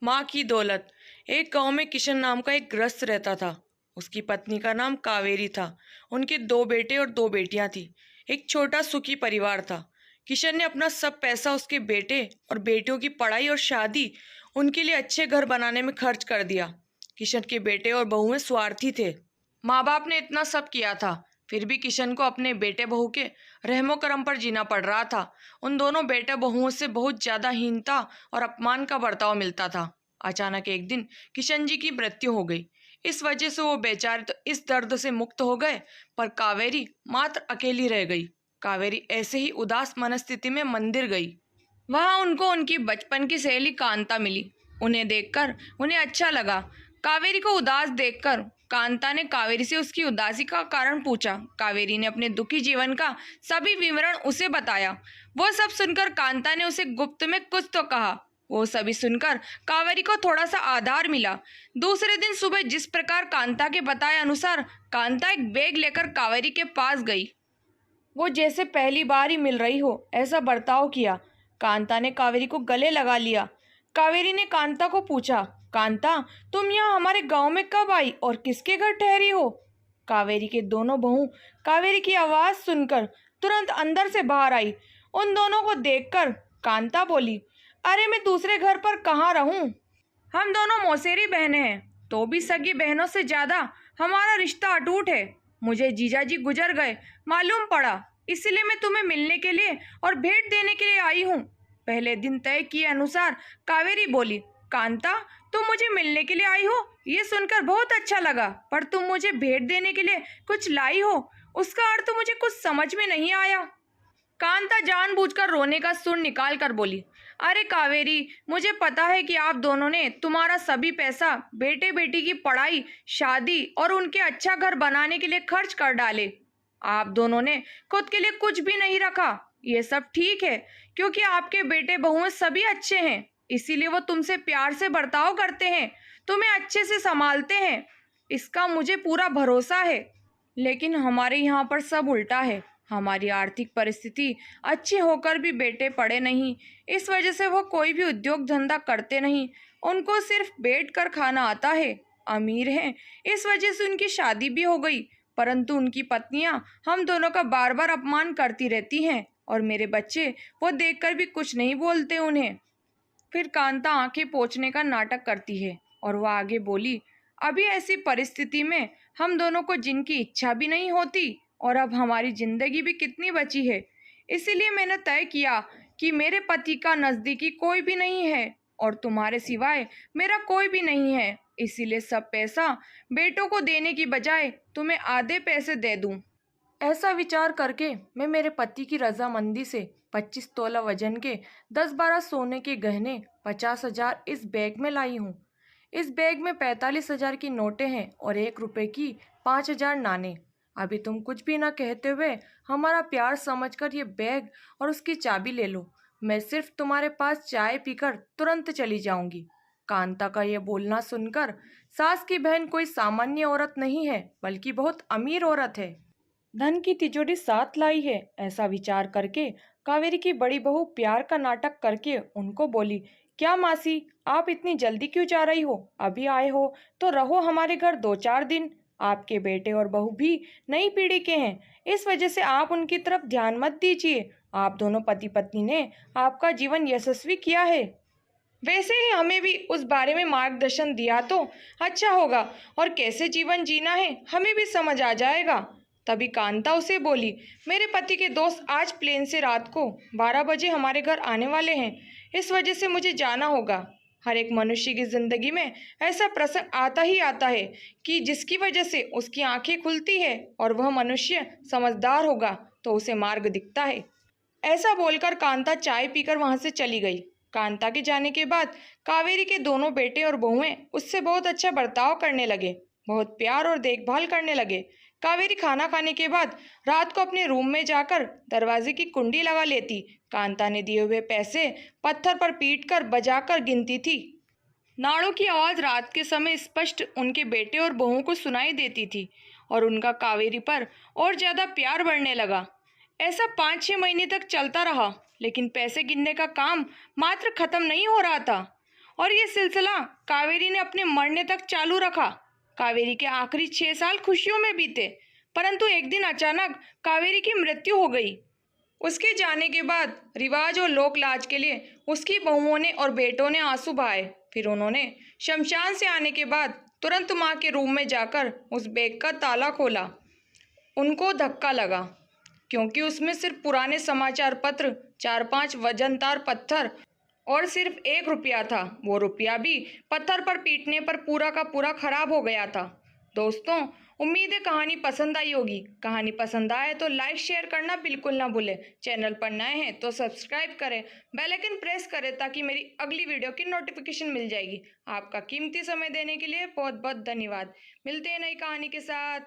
माँ की दौलत। एक गांव में किशन नाम का एक गृहस्थ रहता था। उसकी पत्नी का नाम कावेरी था। उनके दो बेटे और दो बेटियां थी। एक छोटा सुखी परिवार था। किशन ने अपना सब पैसा उसके बेटे और बेटियों की पढ़ाई और शादी, उनके लिए अच्छे घर बनाने में खर्च कर दिया। किशन के बेटे और बहुएं स्वार्थी थे। माँ बाप ने इतना सब किया था, फिर भी किशन को अपने बेटे बहू के रहमो करम पर जीना पड़ रहा था। उन दोनों बेटे बहुओं से बहुत ज्यादा हीनता और अपमान का बर्ताव मिलता था। अचानक एक दिन किशन जी की मृत्यु हो गई। इस वजह से वो बेचारे तो इस दर्द से मुक्त हो गए, पर कावेरी मात्र अकेली रह गई। कावेरी ऐसे ही उदास मनस्थिति में मंदिर गई। वहां उनको उनकी बचपन की सहेली कांता मिली। उन्हें देखकर उन्हें अच्छा लगा। कावेरी को उदास देखकर कांता ने कावेरी से उसकी उदासी का कारण पूछा। कावेरी ने अपने दुखी जीवन का सभी विवरण उसे बताया। वो सब सुनकर कांता ने उसे गुप्त में कुछ तो कहा। वो सभी सुनकर कावेरी को थोड़ा सा आधार मिला। दूसरे दिन सुबह जिस प्रकार कांता के बताए अनुसार कांता एक बैग लेकर कावेरी के पास गई। वो जैसे पहली बार ही मिल रही हो ऐसा बर्ताव किया। कांता ने कावेरी को गले लगा लिया। कावेरी ने कांता को पूछा, कांता, तुम यहाँ हमारे गांव में कब आई और किसके घर ठहरी हो? कावेरी के दोनों बहू कावेरी की आवाज सुनकर तुरंत अंदर से बाहर आई। उन दोनों को देखकर कांता बोली, अरे मैं दूसरे घर पर कहाँ रहूं? हम दोनों मौसेरी बहनें हैं, तो भी सगी बहनों से ज्यादा हमारा रिश्ता अटूट है। मुझे जीजाजी गुजर गए मालूम पड़ा, इसलिए मैं तुम्हें मिलने के लिए और भेंट देने के लिए आई हूँ। पहले दिन तय किए अनुसार कावेरी बोली, कांता, तुम मुझे मिलने के लिए आई हो ये सुनकर बहुत अच्छा लगा, पर तुम मुझे भेंट देने के लिए कुछ लाई हो, उसका अर्थ मुझे कुछ समझ में नहीं आया। कांता जानबूझकर रोने का सुर निकाल कर बोली, अरे कावेरी, मुझे पता है कि आप दोनों ने तुम्हारा सभी पैसा बेटे बेटी की पढ़ाई, शादी और उनके अच्छा घर बनाने के लिए खर्च कर डाले। आप दोनों ने खुद के लिए कुछ भी नहीं रखा। ये सब ठीक है, क्योंकि आपके बेटे बहुएं सभी अच्छे हैं, इसीलिए वो तुमसे प्यार से बर्ताव करते हैं, तुम्हें अच्छे से संभालते हैं, इसका मुझे पूरा भरोसा है। लेकिन हमारे यहाँ पर सब उल्टा है। हमारी आर्थिक परिस्थिति अच्छी होकर भी बेटे पढ़े नहीं, इस वजह से वो कोई भी उद्योग धंधा करते नहीं। उनको सिर्फ बैठ कर खाना आता है। अमीर हैं, इस वजह से उनकी शादी भी हो गई, परंतु उनकी पत्नियां हम दोनों का बार बार अपमान करती रहती हैं, और मेरे बच्चे वो देखकर भी कुछ नहीं बोलते उन्हें। फिर कांता आंखें पोंछने का नाटक करती है और वह आगे बोली, अभी ऐसी परिस्थिति में हम दोनों को जिनकी इच्छा भी नहीं होती और अब हमारी जिंदगी भी कितनी बची है, इसीलिए मैंने तय किया कि मेरे पति का नजदीकी कोई भी नहीं है और तुम्हारे सिवाय मेरा कोई भी नहीं है, इसीलिए सब पैसा बेटों को देने की बजाय तुम्हें आधे पैसे दे दूं। ऐसा विचार करके मैं मेरे पति की रजामंदी से 25 तोला वजन के 10-12 सोने के गहने, 50,000 इस बैग में लाई हूँ। इस बैग में 45,000 की नोटें हैं और 1 रुपए की 5,000 नाने। अभी तुम कुछ भी ना कहते हुए हमारा प्यार समझकर ये बैग और उसकी चाबी ले लो। मैं सिर्फ तुम्हारे पास चाय पीकर तुरंत चली जाऊंगी। कांता का ये बोलना सुनकर सास की बहन कोई सामान्य औरत नहीं है, बल्कि बहुत अमीर औरत है। धन की तिजोरी साथ लाई है, ऐसा विचार करके कावेरी की बड़ी बहू प्यार का नाटक करके उनको बोली, क्या मासी, आप इतनी जल्दी क्यों जा रही हो? अभी आए हो तो रहो हमारे घर 2-4 दिन। आपके बेटे और बहू भी नई पीढ़ी के हैं, इस वजह से आप उनकी तरफ ध्यान मत दीजिए। आप दोनों पति पत्नी ने आपका जीवन यशस्वी किया है, वैसे ही हमें भी उस बारे में मार्गदर्शन दिया तो अच्छा होगा, और कैसे जीवन जीना है हमें भी समझ आ जाएगा। तभी कांता उसे बोली, मेरे पति के दोस्त आज प्लेन से रात को 12 बजे हमारे घर आने वाले हैं, इस वजह से मुझे जाना होगा। हर एक मनुष्य की जिंदगी में ऐसा प्रसंग आता ही आता है कि जिसकी वजह से उसकी आंखें खुलती है और वह मनुष्य समझदार होगा तो उसे मार्ग दिखता है। ऐसा बोलकर कांता चाय पीकर वहां से चली गई। कांता के जाने के बाद कावेरी के दोनों बेटे और बहुएं उससे बहुत अच्छा बर्ताव करने लगे, बहुत प्यार और देखभाल करने लगे। कावेरी खाना खाने के बाद रात को अपने रूम में जाकर दरवाजे की कुंडी लगा लेती। कांता ने दिए हुए पैसे पत्थर पर पीटकर बजाकर गिनती थी। नाड़ों की आवाज रात के समय स्पष्ट उनके बेटे और बहुओं को सुनाई देती थी और उनका कावेरी पर और ज्यादा प्यार बढ़ने लगा। ऐसा 5-6 महीने तक चलता रहा, लेकिन पैसे गिनने का काम मात्र खत्म नहीं हो रहा था। और ये सिलसिला कावेरी ने अपने मरने तक चालू रखा। कावेरी के आखिरी 6 साल खुशियों में बीते, परंतु एक दिन अचानक कावेरी की मृत्यु हो गई। उसके जाने के बाद रिवाज और लोक लाज के लिए उसकी बहुओं ने और बेटों ने आंसू बहाए। फिर उन्होंने शमशान से आने के बाद तुरंत माँ के रूम में जाकर उस बैग का ताला खोला। उनको धक्का लगा, क्योंकि उसमें सिर्फ पुराने समाचार पत्र, 4-5 वजनदार पत्थर और सिर्फ 1 रुपया था। वो रुपया भी पत्थर पर पीटने पर पूरा का पूरा खराब हो गया था। दोस्तों, उम्मीद है कहानी पसंद आई होगी। कहानी पसंद आए तो लाइक शेयर करना बिल्कुल ना भूलें। चैनल पर नए हैं तो सब्सक्राइब करें, बेल आइकन प्रेस करें ताकि मेरी अगली वीडियो की नोटिफिकेशन मिल जाएगी। आपका कीमती समय देने के लिए बहुत बहुत धन्यवाद। मिलते हैं नई कहानी के साथ।